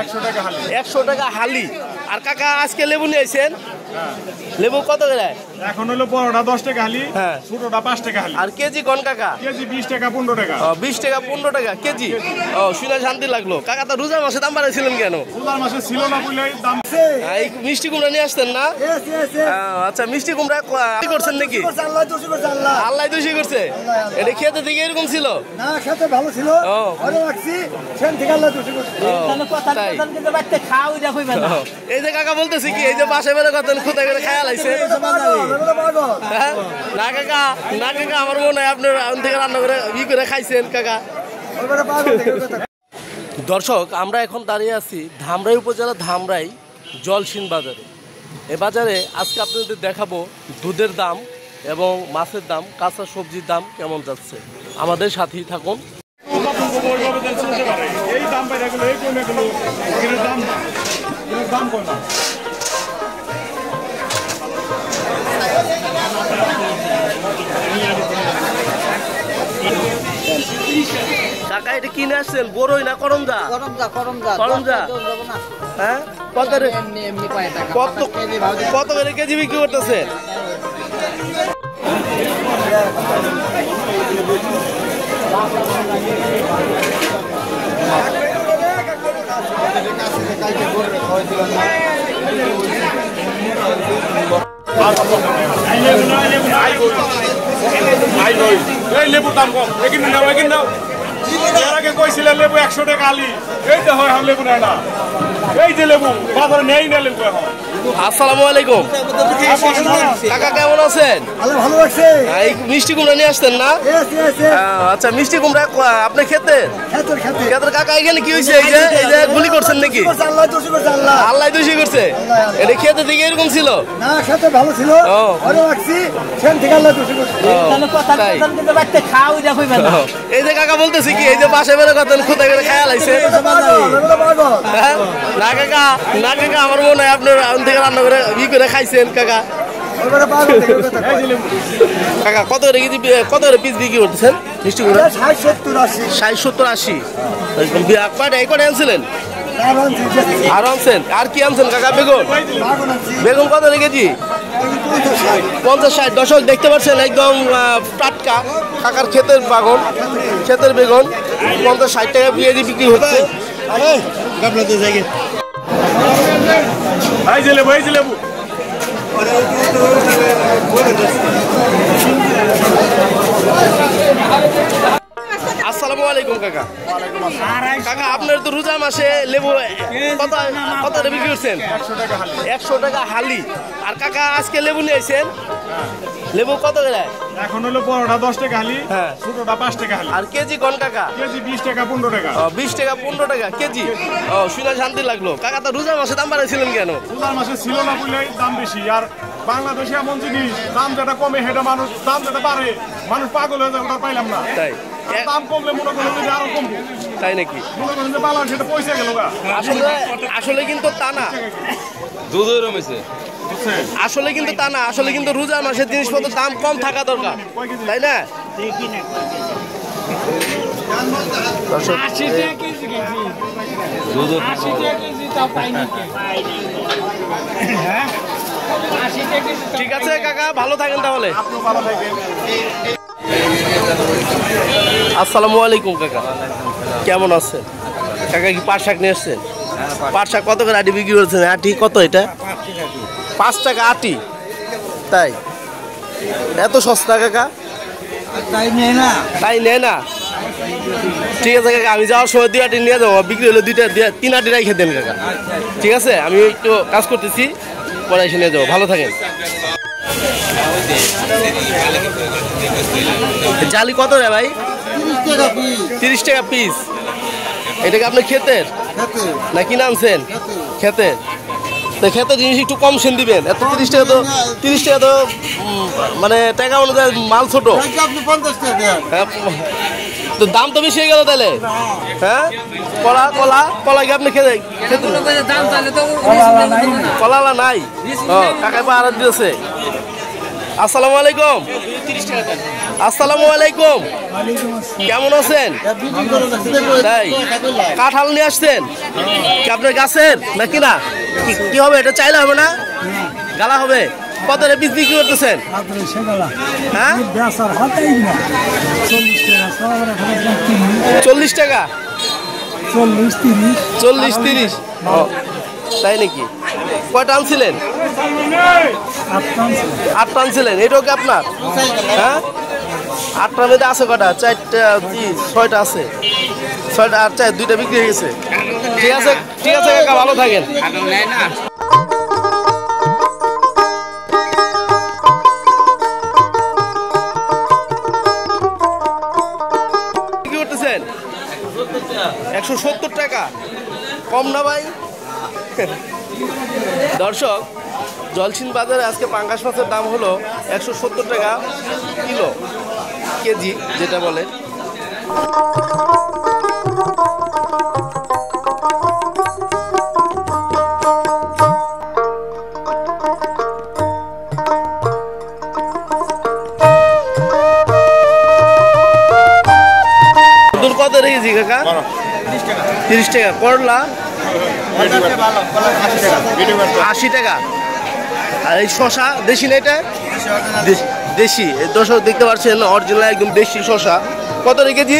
100 টাকা হালি। আর কাকা আজকে লেবু নিয়েছেন? লেবু কত করে? এখন হলো বড়টা 10 টাকা হালি, হ্যাঁ, ছোটটা 5 টাকা হালি। আর কেজি কোন কাকা? কেজি 20 টাকা 15 টাকা। 20 টাকা 15 টাকা কেজি। ও, শুনে শান্তি লাগলো। কাকা তো রোজা মাসে দাম বাড়াইছিলেন কেন? রোজার মাসে ছিল না বলে দাম। এই মিষ্টি কুমড়া নিয়ে আসতেন না? আচ্ছা, মিষ্টি কুমড়া কি করছেন নাকি? আল্লাহ দোষী করছে। এটা খেতে থেকে এরকম ছিল না, খেতে ভালো ছিল। ভালো লাগছি, সেন থেকে আল্লাহ দোষী করছে। তাই এই যে কাকা বলতেছি কি, এই যে বাসা বেড়ে কত কোথায় করে খায়া লাইছে না কাকা? না কাকা, আমার মনে হয় আপনার থেকে রান্না করে করে খাইছেন কাকা। দর্শক, আমরা এখন দাঁড়িয়ে আছি ধামরাই উপজেলা ধামরাই জলসিন বাজারে। এ বাজারে আজকে আপনাদের দেখাবো দুধের দাম এবং মাছের দাম, কাঁচা সবজির দাম কেমন যাচ্ছে। আমাদের সাথেই থাকুন। এই দাম বাইরে গেলো, এই কমে গেলো, এর দাম কম না। কাকা এটা কিনে আসছেন বড়ই না করমজা? করমজা। হ্যাঁ, কত করে কেজি বিক্রি করতেছে? লেবু দাম কম, এখানে নাও, এখানে নাও। এর আগে কইছিলেন লেবু 100 টাকা আলি, এই তো হয় লেবু নেয় না। এই যে লেবু বাজারে নেই না লেবু এখন। আসসালামু আলাইকুম কাকা, কেমন আছেন? ভালো লাগছে। এই মিষ্টি কুমড়া নিয়ে আসতেন না? আচ্ছা, মিষ্টি কুমড়া আপনি খেতেন? কাকা এখানে কি হয়েছে? এই যে গুলি করছেন নাকি? আল্লাহ দোষী করছে। এটা খেতে থেকে এরকম ছিল না, খেতে ভালো ছিল, ভালো লাগছি, সেন থেকে আল্লাহ দোষী করছে। এই যে কাকা বলতেছি কি, এই যে বাসা বেড়ে কত কোথায় করে খায়া লাইছে না কাকা? না কাকা, আমার মনে হয় আপনার থেকে রান্না করে করে খাইছেন কাকা। কাকা কত করে কেজি, কত করে পিস বিক্রি করতেছেন মিষ্টি কুমড়া? 60-70-80। এই কটা আনছিলেন? আর আনছেন? আর কি আনছেন কাকা? বেগুন কত করে কেজি? 50-60। দর্শক দেখতে পাচ্ছেন একদম টাটকা কাকার ক্ষেতের বাগান, ক্ষেতের বেগুন 50-60 টাকা কেজি বিক্রি হচ্ছে। এই যে লেবু, এই যে লেবু। আসসালামু আলাইকুম কাকা। কাকা আপনার তো রোজা মাসে লেবু কত বিক্রি করছেন? 100 টাকা হালি। আর কাকা আজকে লেবু নিয়েছেন? লেবু কত করে? এখন হলো বড়টা 10 টাকা হালি, হ্যাঁ, ছোটটা 5 টাকা হালি। আর কেজি কোন কাকা? কেজি 20 টাকা 15 টাকা। 20 টাকা 15 টাকা কেজি। ও, শুনে শান্তি লাগলো। কাকা তো রোজা মাসে দাম বাড়াইছিলেন কেন? রোজার মাসে ছিল না বলে দাম বেশি। আর বাংলাদেশে এমন জিনিস, দাম যেটা কমে সেটা মানুষ, দাম যেটা বাড়ে মানুষ পাগল হয়ে যায়, ওটা পাইলাম না। তাই দাম কমলে মনে করেন যে আরো কমবে। তাই নাকি? মনে করেন যে বাংলা সেটা পয়সা গেল। আসলে কিন্তু তা না, আসলে কিন্তু তা না। আসলে কিন্তু রোজার মাসের জিনিসপত্রের দাম কম থাকা দরকার, তাই না? ঠিক আছে কাকা, ভালো থাকেন তাহলে। আসসালামু আলাইকুম কাকা, কেমন আছেন? কাকা কি পাট শাক নিয়ে আসছেন? পাট শাক কত করে আটি বিক্রি করছেন? আটি কত এটা? 5 টাকা আটি। তাই এত সস্তা কাকা? তাই নেয় না। ঠিক আছে কাকা, আমি যাওয়ার সময় 2 আটি নিয়ে যাবো, বিক্রি হলে 3 আটি রাই খেতেন কাকা। ঠিক আছে, আমি একটু কাজ করতেছি, পরে এসে নিয়ে যাবো। ভালো থাকেন। জালি কত রে ভাই? 30 টাকা পিস। এটাকে আপনি ক্ষেতের না কিনে আনছেন? ক্ষেতের। তো ক্ষেতের জিনিস একটু কম সেন দিবেন। এত 30 টাকা তো মানে টাকা অনুযায়ী মাল ছোট। তো দাম তো বেশি হয়ে গেল তাহলে। হ্যাঁ, কলা কি আপনি খেতে কলা নাই? ও, কাকাই আড়ত দিয়েছে। আসসালামু আলাইকুম। আসসালামু আলাইকুম, কেমন আছেন? তাই কাঁঠাল নিয়ে আসছেন কি আপনার গাছের নাকি না? কি হবে এটা? চাইলে হবে না, গালা হবে। কত রে পিস বিক্রি করতেছেন? হ্যাঁ 40 টাকা, 40-30। তাই নাকি? কয়টা আনছিলেন? 8টা আনছিলেন। এটাও কি আপনার? হ্যাঁ 8টার মধ্যে আছে কটা? 4টা, 6টা আছে। 6টা আর 4, 2টা বিক্রি হয়ে গেছে। ঠিক আছে, ঠিক আছে কাকা, ভালো থাকেন। কি করতেছেন? 170 টাকা, কম না ভাই? দর্শক, জলছিন বাজারে আজকে পাঙ্গাস মাছের দাম হলো 170 টাকা কিলো, কেজি যেটা বলে। কত রেখেছি কাকা? 30 টাকা। করলা 80 টাকা। আর এই শশা দেশি না? এটা দেশি। দর্শক দেখতে পাচ্ছেন অরিজিনাল একদম দেশি শশা। কত কেজি?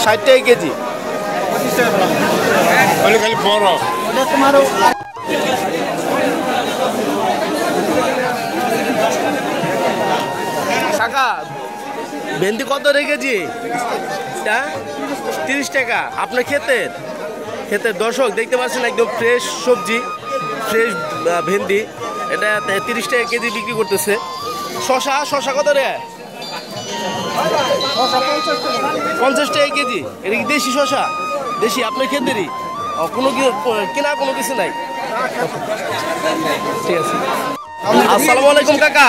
60 টাকা কেজি। কাকা ভেন্ডি কত রেখেছি? 30 টাকা। আপনার ক্ষেতের দর্শক দেখতে পাচ্ছেন একদম ফ্রেশ সবজি, ফ্রেশ ভেন্ডি। এটা 30 টাকা কেজি বিক্রি করতেছে। শশা কত রে? 50 টাকা কেজি। এটা কি দেশি শশা? দেশি, আপনার ক্ষেতেরই? কোনো কেনা কোনো কিছু নাই। ঠিক আছে। আসসালামু আলাইকুম কাকা।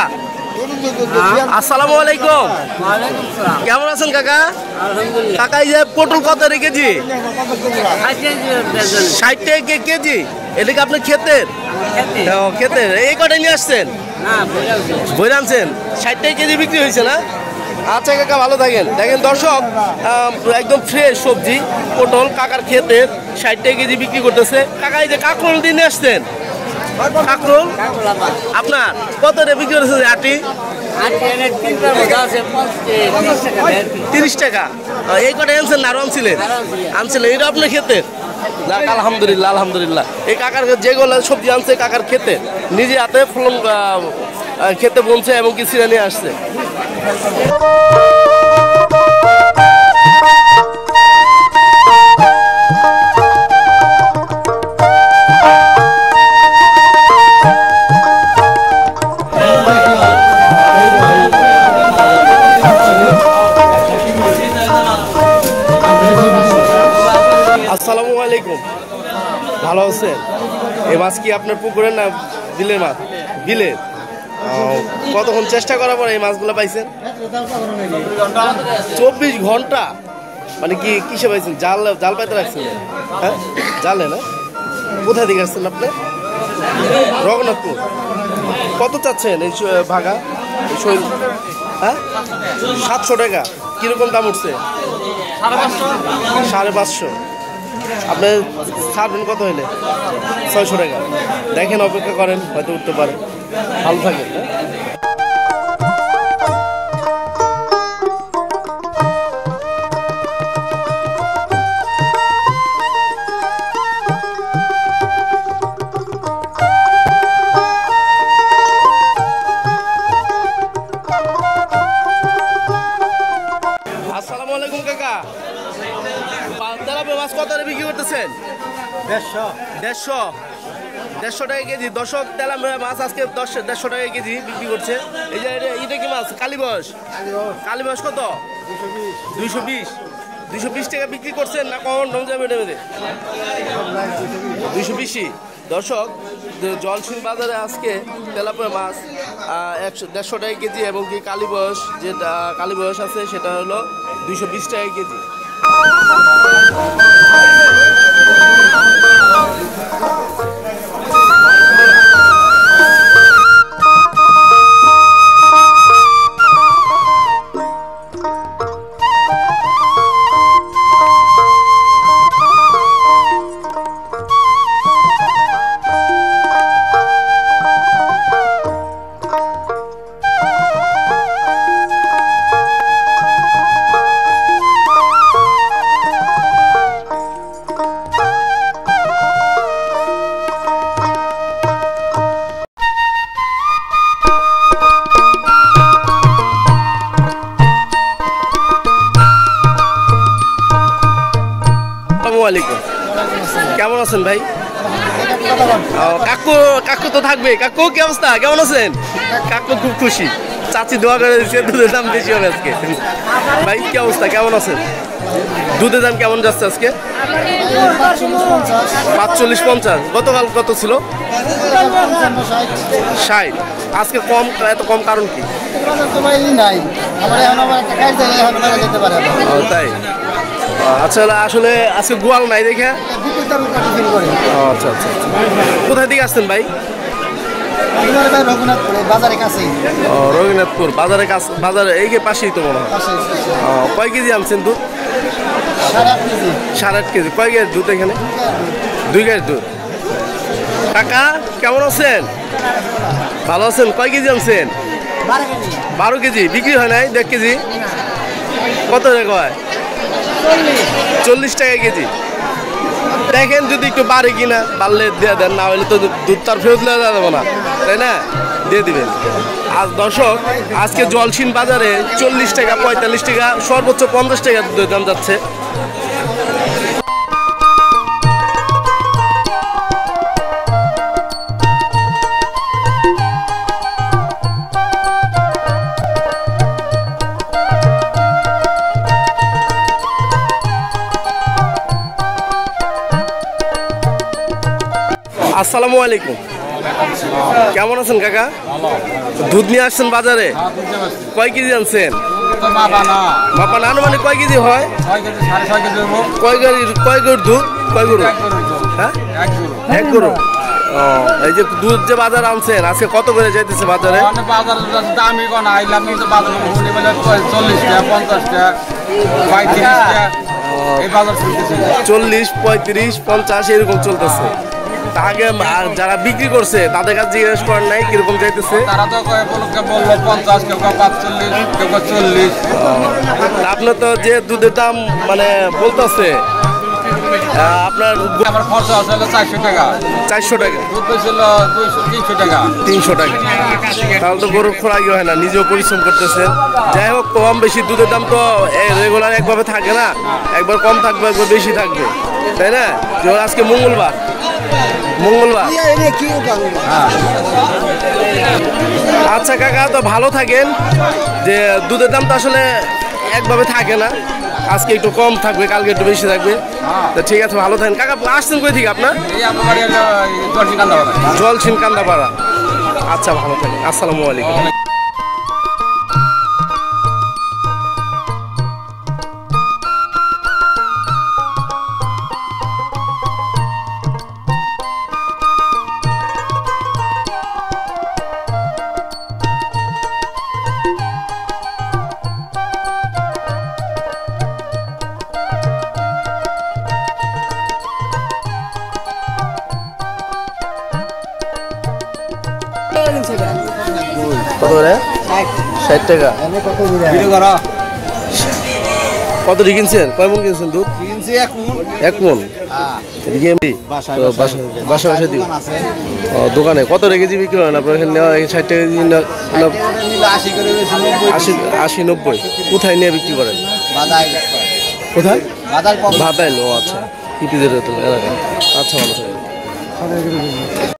আসসালামু আলাইকুম, কেমন আছেন কাকা? কাকা এই যে পটল কত রেখেছি? 60 টাকা কেজি। এটা কি আপনার ক্ষেতের? ক্ষেতের। এই কটাই নিয়ে আসছেন? বই আনছেন। 60 টাকা কেজি বিক্রি হয়েছে না? আচ্ছা কাকা, ভালো থাকেন। দেখেন দর্শক, একদম ফ্রেশ সবজি পটল কাকার ক্ষেতের, 60 টাকা কেজি বিক্রি করতেছে। কাকা এই যে কাঁকরোল দিয়ে নিয়ে আসছেন? কাঁকরোল আপনার কত রে বিক্রি করেছে? 30 টাকা। এই কটা আনছেন না আরো আনছিলেন? এটা আপনার ক্ষেতের? যাক আলহামদুলিল্লাহ, আলহামদুলিল্লাহ। এই কাকার যেগুলো সবজি আনছে কাকার ক্ষেতে, নিজে হাতে ফলন খেতে বলছে এবং কি ছিঁড়ে নিয়ে আসছে। আসসালামু আলাইকুম, ভালো আছেন? এই মাছ কি আপনার পুকুরের না বিলের মাছ? বিলের। কতক্ষণ চেষ্টা করার পরে এই মাছগুলো পাইছেন? 24 ঘন্টা। মানে কি কিসে পাইছেন? জাল পাইতে রাখছেন? হ্যাঁ জালে না? কোথা থেকে আসছেন আপনি? রঘুনাথপুর। কত চাচ্ছেন এই ভাগা? হ্যাঁ 700 টাকা। কিরকম দাম উঠছে? 550। আপনি ছাড়বেন কত হইলে? 600 টাকা। দেখেন, অপেক্ষা করেন, হয়তো উঠতে পারে। ভালো থাকেন। আসসালামু আলাইকুম কাকা। তেলাপিয়া মাছ কত বিক্রি করতেছেন? 150 টাকা কেজি। দর্শক, তেলাপিয়া মাছ আজকে 150 টাকা কেজি বিক্রি করছে। এই যে এটা কি মাছ? কালীবয়স। কালীবয়স কত? 220 টাকা বিক্রি করছেন না কখন রং যাবে? 220। দর্শক, জলছিন বাজারে আজকে তেলাপিয়া মাছ 150 টাকা কেজি এবং কি কালীবয়স, যেটা কালীবয়স আছে সেটা হলো 220 টাকা কেজি। আছেন ভাই? কাকু কাকু তো থাকবে। কাকু কি অবস্থা, কেমন আছেন? কাকু খুব খুশি, চাচি দোয়া করে দিচ্ছে দুধের দাম বেশি হবে আজকে। ভাই কি অবস্থা, কেমন আছেন? দুধের দাম কেমন যাচ্ছে আজকে? 45-50। গতকাল কত ছিল? 60। আজকে কম, এত কম কারণ কি? তাই আচ্ছা, আসলে আজকে গোয়াল নাই দেখে। আচ্ছা আচ্ছা, কোথায় দিকে আসছেন ভাই? রঘুনাথপুর বাজারের কাছে, বাজারে এই পাশেই তো মনে হয়। কয় কেজি আনছেন দুধ? 8.5 কেজি। কয় কেজি দুধ এখানে? 2 কেজি দুধ। কাকা কেমন আছেন? ভালো আছেন? কয় কেজি আনছেন? 12 কেজি। বিক্রি হয় নাই 1 কেজি? কত টাকা হয়? 40 টাকা কেজি। দেখেন যদি একটু বাড়ে কিনা, বাড়লে দিয়ে দেন, না হলে তো দুধ তার ফেরত দেওয়া যাবে না, তাই না? দিয়ে দিবেন। আজ দর্শক, আজকে জলসিন বাজারে 40 টাকা, 45 টাকা, সর্বোচ্চ 50 টাকা দুধের দাম যাচ্ছে। আসসালামু আলাইকুম, কেমন আছেন কাকা? দুধ নিয়ে আসছেন বাজারে, কয় কেজি আনছেন? মাপা না, মানে কয় কেজি হয়? কয় গরুর দুধ? কয় গরু? হ্যাঁ, 1 গরু। এই যে দুধ যে বাজার আনছেন, আজকে কত করে যাইতেছে বাজারে? 40, 35, 50 এরকম চলতেছে। আগে যারা বিক্রি করছে তাদের কাছে জিজ্ঞেস করেন নাই কিরকম যাইতেছে? তারা তো বললো 50, কেউ 45, কেউ 40। আপনার তো যে দুধের দাম মানে বলতেছে, আপনার আমার খরচা আছে 400 টাকা। 400 টাকা দুধ ছিল 300 টাকা। 300 টাকা। তাহলে তো গরুর খোরাকি হয় না, নিজেও পরিশ্রম করতেছেন। যাই হোক, কম বেশি দুধের দাম তো রেগুলার একভাবে থাকে না, একবার কম থাকবে, একবার বেশি থাকবে, তাই না? যেমন আজকে মঙ্গলবার। আচ্ছা কাকা, তো ভালো থাকেন। যে দুধের দাম তো আসলে একভাবে থাকে না, আজকে একটু কম থাকবে, কালকে একটু বেশি থাকবে। তো ঠিক আছে, ভালো থাকেন কাকা। আসছেন কই থেকে আপনার? জলসিন কান্দাপাড়া। আচ্ছা, ভালো থাকেন। আসসালামু আলাইকুম। কত করে? 60 টাকা। কত কিনছেন? কয় মন কিনছেন দুধ? 1 মন। বাসা দিব। দোকানে কত কেজি বিক্রি হয় আপনার এখানে? 60 টাকা কেজি না? 80-90। কোথায় নিয়ে বিক্রি করেন? কোথায়? ভাতাইল। ও আচ্ছা, ইপিজের এলাকা। আচ্ছা, ভালো থাকবেন।